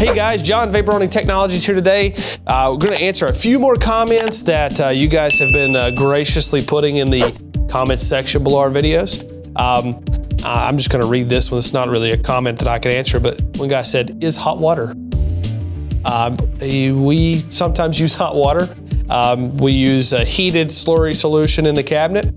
Hey guys, John, Vapor Honing Technologies here today. We're going to answer a few more comments that you guys have been graciously putting in the comments section below our videos. I'm just going to read this one. It's not really a comment that I can answer, but one guy said, is hot water? We sometimes use hot water. We use a heated slurry solution in the cabinet,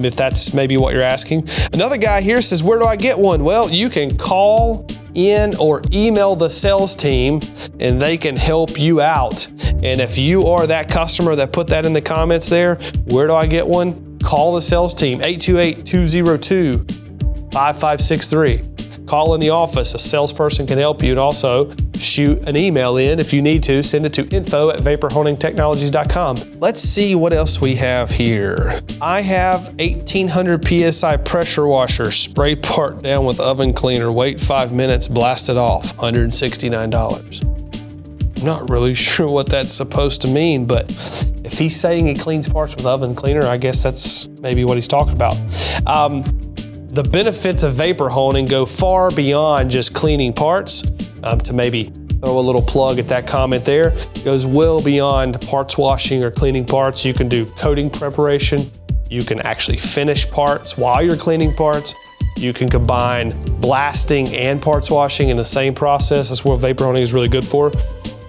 if that's maybe what you're asking. Another guy here says, where do I get one? Well, you can call in or email the sales team and they can help you out. And if you are that customer that put that in the comments there, where do I get one? Call the sales team, 828-202-5563. Call in the office, a salesperson can help you, and also shoot an email in if you need to. Send it to info@vaporhoningtechnologies.com. Let's see what else we have here. I have 1800 PSI pressure washer, spray part down with oven cleaner, wait 5 minutes, blast it off, $169. I'm not really sure what that's supposed to mean, but if he's saying he cleans parts with oven cleaner, I guess that's maybe what he's talking about. The benefits of vapor honing go far beyond just cleaning parts. To maybe throw a little plug at that comment there, goes well beyond parts washing or cleaning parts. You can do coating preparation. You can actually finish parts while you're cleaning parts. You can combine blasting and parts washing in the same process. That's what vapor honing is really good for.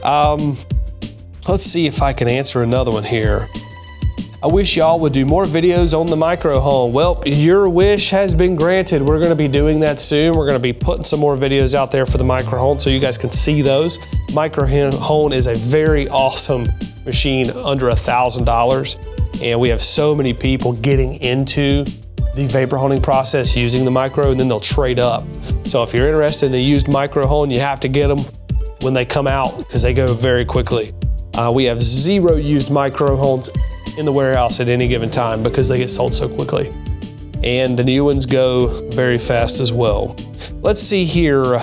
Let's see if I can answer another one here. I wish y'all would do more videos on the micro hone. Well, your wish has been granted. We're gonna be doing that soon. We're gonna be putting some more videos out there for the micro hone so you guys can see those. Micro hone is a very awesome machine under $1,000. And we have so many people getting into the vapor honing process using the micro, and then they'll trade up. So if you're interested in a used micro hone, you have to get them when they come out because they go very quickly. We have 0 used micro hones in the warehouse at any given time because they get sold so quickly. And the new ones go very fast as well. Let's see here.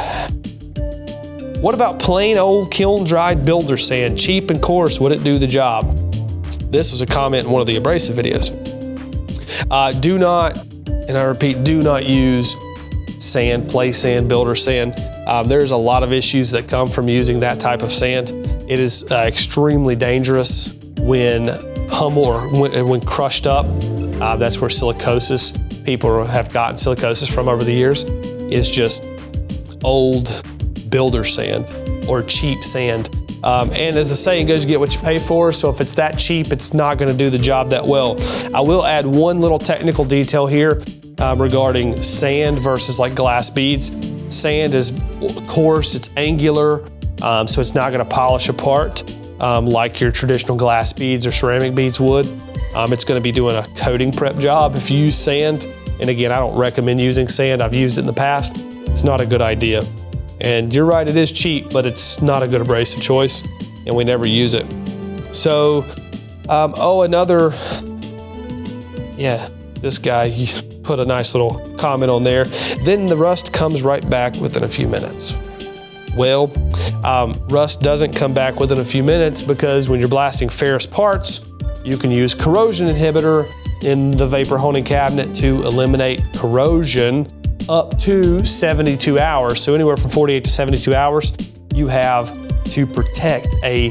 What about plain old kiln dried builder sand? Cheap and coarse, would it do the job? This was a comment in one of the abrasive videos. Do not, and I repeat, do not use sand, play sand, builder sand. There's a lot of issues that come from using that type of sand. It is extremely dangerous when pummel or when crushed up. That's where silicosis, people have gotten silicosis from over the years. It's just old builder sand or cheap sand. And as the saying goes, you get what you pay for. So if it's that cheap, it's not gonna do the job that well. I will add one little technical detail here regarding sand versus like glass beads. Sand is coarse, it's angular, so it's not gonna polish apart like your traditional glass beads or ceramic beads would. It's gonna be doing a coating prep job. If you use sand, and again, I don't recommend using sand, I've used it in the past, it's not a good idea. And you're right, it is cheap, but it's not a good abrasive choice, and we never use it. So, this guy, he put a nice little comment on there. Then the rust comes right back within a few minutes. Well, rust doesn't come back within a few minutes because when you're blasting ferrous parts, you can use corrosion inhibitor in the vapor honing cabinet to eliminate corrosion up to 72 hours. So anywhere from 48 to 72 hours, you have to protect a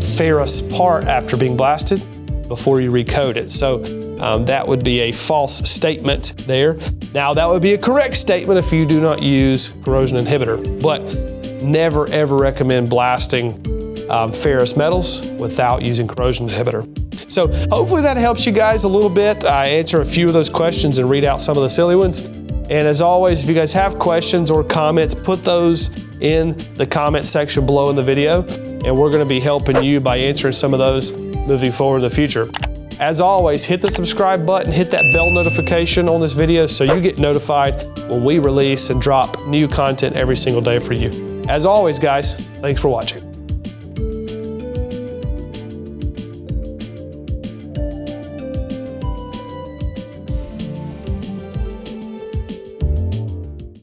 ferrous part after being blasted before you recoat it. So that would be a false statement there. Now that would be a correct statement if you do not use corrosion inhibitor, but never ever recommend blasting ferrous metals without using corrosion inhibitor. So hopefully that helps you guys a little bit. I answer a few of those questions and read out some of the silly ones. And as always, if you guys have questions or comments, put those in the comment section below in the video, and we're gonna be helping you by answering some of those moving forward in the future. As always, hit the subscribe button, hit that bell notification on this video so you get notified when we release and drop new content every single day for you. As always, guys, thanks for watching.